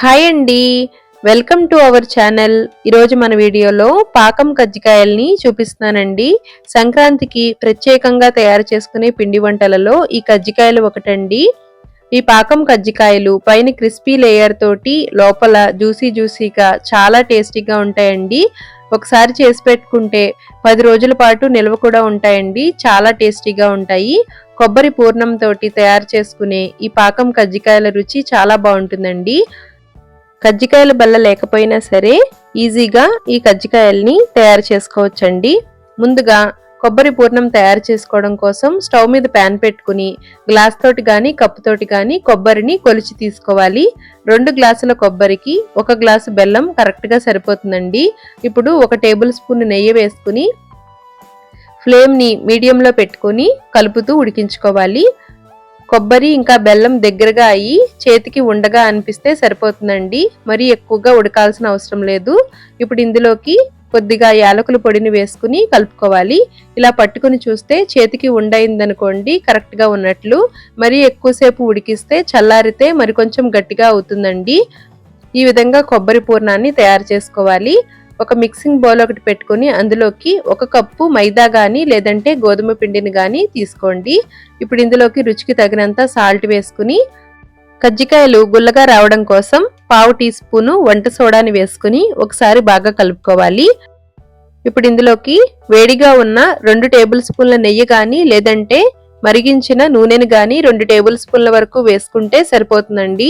Hi అండి. Welcome to our channel. ఈరోజు మన వీడియోలో పాకం కజ్జికాయల్ని చూపిస్తున్నానండి. సంక్రాంతికి ప్రత్యేకంగా తయారు చేసుకునే పిండి వంటలలో ఈ కజ్జికాయలు ఒకటండి. ఈ పాకం కజ్జికాయలు పైన క్రిస్పీ లేయర్ తోటి లోపల జ్యూసీగా చాలా టేస్టీగా ఉంటాయండి. ఒకసారి చేసి పెట్టుకుంటే 10 రోజుల పాటు నిల్వ కూడా ఉంటాయండి. చాలా టేస్టీగా ఉంటాయి. కొబ్బరి పూర్ణం తోటి తయారు చేసుకునే ఈ పాకం కజ్జికాయల రుచి చాలా బాగుంటుందండి. కజ్జికాయల బల్ల లేకపోయినా సరే ఈజీగా ఈ కజ్జికాయల్ని తయారు చేసుకోవచ్చండి. ముందుగా కొబ్బరి పూర్ణం తయారు చేసుకోవడం కోసం స్టవ్ మీద ప్యాన్ పెట్టుకుని గ్లాస్ తోటి కానీ కప్పు తోటి కానీ కొబ్బరిని కొలిచి తీసుకోవాలి. 2 గ్లాసుల కొబ్బరికి 1 గ్లాసు బెల్లం కరెక్ట్గా సరిపోతుందండి. ఇప్పుడు 1 టేబుల్ స్పూన్ నెయ్యి వేసుకుని ఫ్లేమ్ని మీడియంలో పెట్టుకుని కలుపుతూ ఉడికించుకోవాలి. కొబ్బరి ఇంకా బెల్లం దగ్గరగా అయ్యి చేతికి ఉండగా అనిపిస్తే సరిపోతుందండి. మరీ ఎక్కువగా ఉడకాల్సిన అవసరం లేదు. ఇప్పుడు ఇందులోకి కొద్దిగా యాలకుల పొడిని వేసుకుని కలుపుకోవాలి. ఇలా పట్టుకుని చూస్తే చేతికి ఉండయిందనుకోండి కరెక్ట్గా ఉన్నట్లు. మరీ ఎక్కువసేపు ఉడికిస్తే చల్లారితే మరి కొంచెం గట్టిగా అవుతుందండి. ఈ విధంగా కొబ్బరి పూర్ణాన్ని తయారు చేసుకోవాలి. ఒక మిక్సింగ్ బౌల్ ఒకటి పెట్టుకుని అందులోకి 1 కప్పు మైదా గాని లేదంటే గోధుమ పిండిని గాని తీసుకోండి. ఇప్పుడు ఇందులోకి రుచికి తగినంత సాల్ట్ వేసుకుని కజ్జికాయలు గుల్లగా రావడం కోసం 1/2 టీ స్పూను వంట సోడాని వేసుకుని ఒకసారి బాగా కలుపుకోవాలి. ఇప్పుడు ఇందులోకి వేడిగా ఉన్న 2 టేబుల్ స్పూన్ల నెయ్యి గాని లేదంటే మరిగించిన నూనెను గాని 2 టేబుల్ స్పూన్ల వరకు వేసుకుంటే సరిపోతుందండి.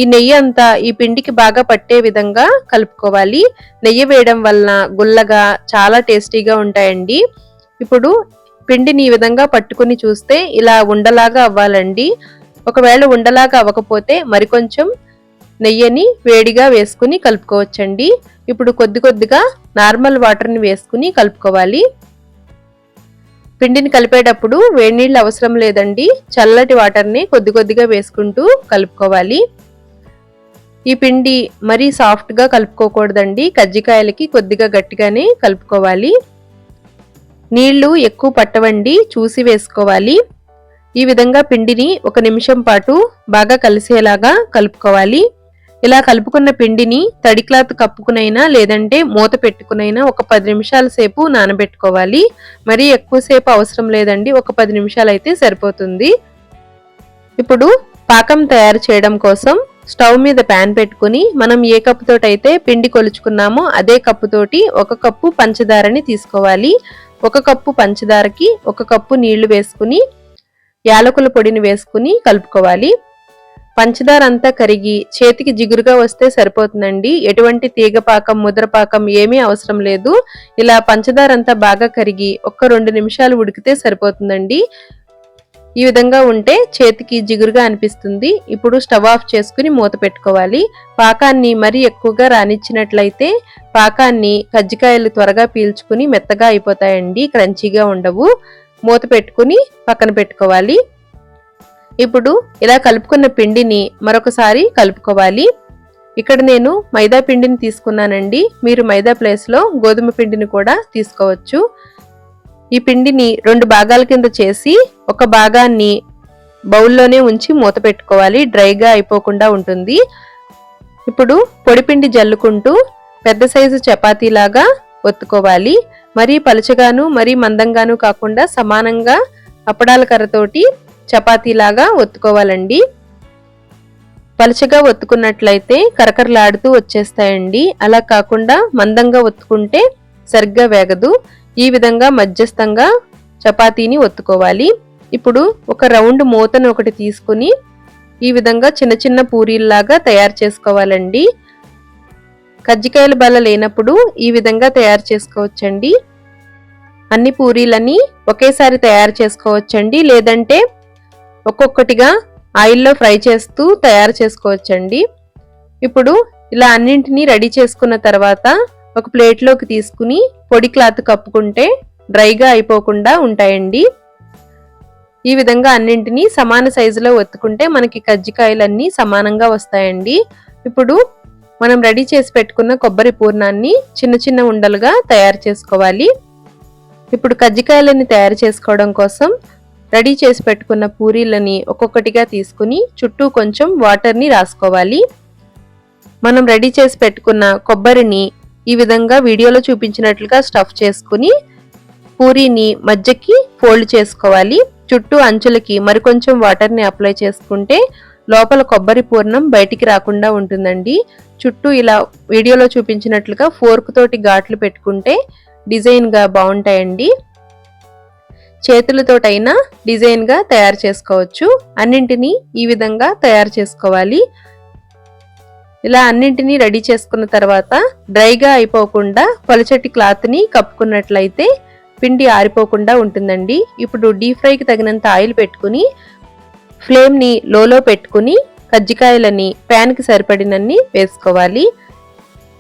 ఈ నెయ్యి అంతా ఈ పిండికి బాగా పట్టే విధంగా కలుపుకోవాలి. నెయ్యి వేయడం వలన గుల్లగా చాలా టేస్టీగా ఉంటాయండి. ఇప్పుడు పిండిని ఈ విధంగా పట్టుకుని చూస్తే ఇలా ఉండలాగా అవ్వాలండి. ఒకవేళ ఉండలాగా అవ్వకపోతే మరికొంచెం నెయ్యిని వేడిగా వేసుకుని కలుపుకోవచ్చండి. ఇప్పుడు కొద్దిగా నార్మల్ వాటర్ని వేసుకుని కలుపుకోవాలి. పిండిని కలిపేటప్పుడు వేడి నీళ్ళు అవసరం లేదండి. చల్లటి వాటర్ని కొద్దిగా వేసుకుంటూ కలుపుకోవాలి. ఈ పిండి మరీ సాఫ్ట్గా కలుపుకోకూడదండి. కజ్జికాయలకి కొద్దిగా గట్టిగానే కలుపుకోవాలి. నీళ్లు ఎక్కువ పట్టవండి, చూసి వేసుకోవాలి. ఈ విధంగా పిండిని 1 నిమిషం పాటు బాగా కలిసేలాగా కలుపుకోవాలి. ఇలా కలుపుకున్న పిండిని తడి క్లాత్ కప్పుకునైనా లేదంటే మూత పెట్టుకునైనా ఒక 10 నిమిషాల సేపు నానబెట్టుకోవాలి. మరీ ఎక్కువసేపు అవసరం లేదండి. ఒక 10 నిమిషాలు అయితే సరిపోతుంది. ఇప్పుడు పాకం తయారు చేయడం కోసం స్టవ్ మీద ప్యాన్ పెట్టుకుని మనం ఏ కప్పు తోటి అయితే పిండి కొలుచుకున్నామో అదే కప్పు తోటి 1 కప్పు పంచదారని తీసుకోవాలి. 1 కప్పు పంచదారకి 1 కప్పు నీళ్లు వేసుకుని యాలకుల పొడిని వేసుకుని కలుపుకోవాలి. పంచదార అంతా కరిగి చేతికి జిగురుగా వస్తే సరిపోతుందండి. ఎటువంటి తీగపాకం ముద్రపాకం ఏమీ అవసరం లేదు. ఇలా పంచదార అంతా బాగా కరిగి 1-2 నిమిషాలు ఉడికితే సరిపోతుందండి. ఈ విధంగా ఉంటే చేతికి జిగురుగా అనిపిస్తుంది. ఇప్పుడు స్టవ్ ఆఫ్ చేసుకుని మూత పెట్టుకోవాలి. పాకాన్ని మరీ ఎక్కువగా రానిచ్చినట్లయితే పాకాన్ని కజ్జికాయలు త్వరగా పీల్చుకుని మెత్తగా అయిపోతాయండి, క్రంచీగా ఉండవు. మూత పెట్టుకుని పక్కన పెట్టుకోవాలి. ఇప్పుడు ఇలా కలుపుకున్న పిండిని మరొకసారి కలుపుకోవాలి. ఇక్కడ నేను మైదా పిండిని తీసుకున్నానండి. మీరు మైదా ప్లేస్లో గోధుమ పిండిని కూడా తీసుకోవచ్చు. ఈ పిండిని 2 భాగాల కింద చేసి ఒక భాగాన్ని బౌల్లోనే ఉంచి మూత పెట్టుకోవాలి. డ్రైగా అయిపోకుండా ఉంటుంది. ఇప్పుడు పొడిపిండి జల్లుకుంటూ పెద్ద సైజు చపాతీలాగా ఒత్తుకోవాలి. మరీ పలుచగాను మరీ మందంగాను కాకుండా సమానంగా అప్పడాల కర్రతోటి చపాతీలాగా ఒత్తుకోవాలండి. పలుచగా ఒత్తుకున్నట్లయితే కరకరలాడుతూ వచ్చేస్తాయండి. అలా కాకుండా మందంగా ఒత్తుకుంటే సరిగ్గా వేగదు. ఈ విధంగా మధ్యస్థంగా చపాతీని ఒత్తుకోవాలి. ఇప్పుడు ఒక రౌండ్ మూతను ఒకటి తీసుకుని ఈ విధంగా చిన్న పూరీల్లాగా తయారు చేసుకోవాలండి. కజ్జికాయల బల్ల లేనప్పుడు ఈ విధంగా తయారు చేసుకోవచ్చండి. అన్ని పూరీలని ఒకేసారి తయారు చేసుకోవచ్చండి. లేదంటే ఒక్కొక్కటిగా ఆయిల్లో ఫ్రై చేస్తూ తయారు చేసుకోవచ్చండి. ఇప్పుడు ఇలా అన్నింటినీ రెడీ చేసుకున్న తర్వాత ఒక ప్లేట్లోకి తీసుకుని పొడి క్లాత్ కప్పుకుంటే డ్రైగా అయిపోకుండా ఉంటాయండి. ఈ విధంగా అన్నింటినీ సమాన సైజులో ఒత్తుకుంటే మనకి కజ్జికాయలన్నీ సమానంగా వస్తాయండి. ఇప్పుడు మనం రెడీ చేసి పెట్టుకున్న కొబ్బరి పూర్ణాన్ని చిన్న ఉండలుగా తయారు చేసుకోవాలి. ఇప్పుడు కజ్జికాయలని తయారు చేసుకోవడం కోసం రెడీ చేసి పెట్టుకున్న పూరీలని ఒక్కొక్కటిగా తీసుకుని చుట్టూ కొంచెం వాటర్ని రాసుకోవాలి. మనం రెడీ చేసి పెట్టుకున్న కొబ్బరిని ఈ విధంగా వీడియోలో చూపించినట్లుగా స్టఫ్ చేసుకుని పూరీని మధ్యకి ఫోల్డ్ చేసుకోవాలి. చుట్టూ అంచులకి మరికొంచెం వాటర్ని అప్లై చేసుకుంటే లోపల కొబ్బరి పూర్ణం బయటికి రాకుండా ఉంటుందండి. చుట్టూ ఇలా వీడియోలో చూపించినట్లుగా ఫోర్క్ తోటి ఘాట్లు పెట్టుకుంటే డిజైన్గా బాగుంటాయండి. చేతులతోటైనా డిజైన్గా తయారు చేసుకోవచ్చు. అన్నింటినీ ఈ విధంగా తయారు చేసుకోవాలి. ఇలా అన్నింటినీ రెడీ చేసుకున్న తర్వాత డ్రైగా అయిపోకుండా పలుచటి క్లాత్ని కప్పుకున్నట్లయితే పిండి ఆరిపోకుండా ఉంటుందండి. ఇప్పుడు డీప్ ఫ్రైకి తగినంత ఆయిల్ పెట్టుకుని ఫ్లేమ్ని లోలో పెట్టుకుని కజ్జికాయలని ప్యాన్కి సరిపడినన్ని వేసుకోవాలి.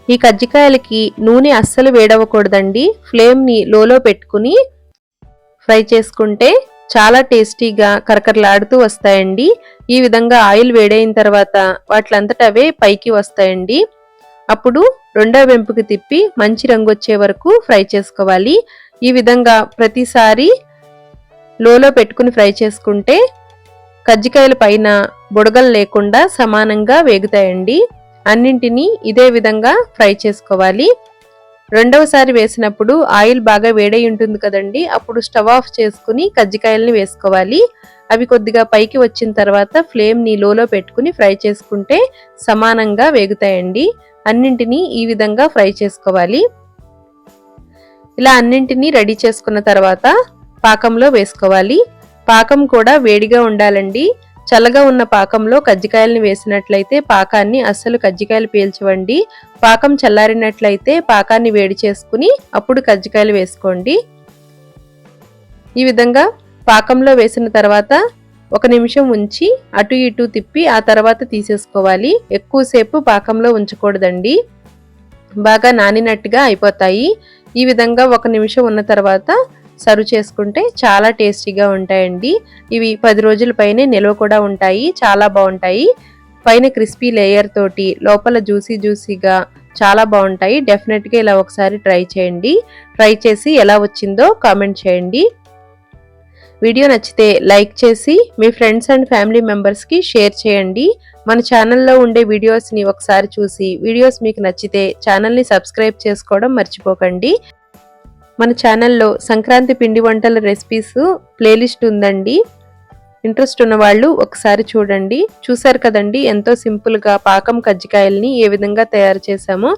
ఈ కజ్జికాయలకి నూనె అస్సలు వేడవకూడదండి. ఫ్లేమ్ని లోలో పెట్టుకుని ఫ్రై చేసుకుంటే చాలా టేస్టీగా కరకరలాడుతూ వస్తాయండి. ఈ విధంగా ఆయిల్ వేడైన తర్వాత వాటిలంతటవే పైకి వస్తాయండి. అప్పుడు రెండో వెంపుకి తిప్పి మంచి రంగు వచ్చే వరకు ఫ్రై చేసుకోవాలి. ఈ విధంగా ప్రతిసారి లోలో పెట్టుకుని ఫ్రై చేసుకుంటే కజ్జికాయల పైన బుడగలు లేకుండా సమానంగా వేగుతాయండి. అన్నింటినీ ఇదే విధంగా ఫ్రై చేసుకోవాలి. రెండవసారి వేసినప్పుడు ఆయిల్ బాగా వేడై ఉంటుంది కదండి, అప్పుడు స్టవ్ ఆఫ్ చేసుకుని కజ్జికాయల్ని వేసుకోవాలి. అవి కొద్దిగా పైకి వచ్చిన తర్వాత ఫ్లేమ్ని లోలో పెట్టుకుని ఫ్రై చేసుకుంటే సమానంగా వేగుతాయండి. అన్నింటినీ ఈ విధంగా ఫ్రై చేసుకోవాలి. ఇలా అన్నింటినీ రెడీ చేసుకున్న తర్వాత పాకంలో వేసుకోవాలి. పాకం కూడా వేడిగా ఉండాలండి. చల్లగా ఉన్న పాకంలో కజ్జికాయల్ని వేసినట్లయితే పాకాన్ని అస్సలు కజ్జికాయలు పీల్చవండి. పాకం చల్లారినట్లయితే పాకాన్ని వేడి చేసుకుని అప్పుడు కజ్జికాయలు వేసుకోండి. ఈ విధంగా పాకంలో వేసిన తర్వాత 1 నిమిషం ఉంచి అటు ఇటు తిప్పి ఆ తర్వాత తీసేసుకోవాలి. ఎక్కువసేపు పాకంలో ఉంచకూడదండి, బాగా నానినట్టుగా అయిపోతాయి. ఈ విధంగా 1 నిమిషం ఉన్న తర్వాత సర్వ్ చేసుకుంటే చాలా టేస్టీగా ఉంటాయండి. ఇవి 10 రోజుల పైనే నిల్వ కూడా ఉంటాయి. చాలా బాగుంటాయి. పైన క్రిస్పీ లేయర్ తోటి లోపల జ్యూసీగా చాలా బాగుంటాయి. డెఫినెట్గా ఇలా ఒకసారి ట్రై చేయండి. ట్రై చేసి ఎలా వచ్చిందో కామెంట్ చేయండి. వీడియో నచ్చితే లైక్ చేసి మీ ఫ్రెండ్స్ అండ్ ఫ్యామిలీ మెంబర్స్కి షేర్ చేయండి. మన ఛానల్లో ఉండే వీడియోస్ని ఒకసారి చూసి వీడియోస్ మీకు నచ్చితే ఛానల్ని సబ్స్క్రైబ్ చేసుకోవడం మర్చిపోకండి. మన ఛానల్లో సంక్రాంతి పిండి వంటల రెసిపీస్ ప్లేలిస్ట్ ఉందండి. ఇంట్రెస్ట్ ఉన్న వాళ్ళు ఒకసారి చూడండి. చూసారు కదండి ఎంతో సింపుల్గా పాకం కజ్జికాయల్ని ఏ విధంగా తయారు చేశామో.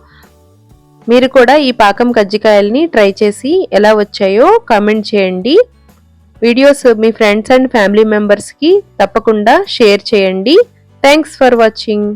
మీరు కూడా ఈ పాకం కజ్జికాయల్ని ట్రై చేసి ఎలా వచ్చాయో కామెంట్ చేయండి. Videos me friends and family మెంబర్స్కి తప్పకుండా షేర్ చేయండి. Thanks for watching.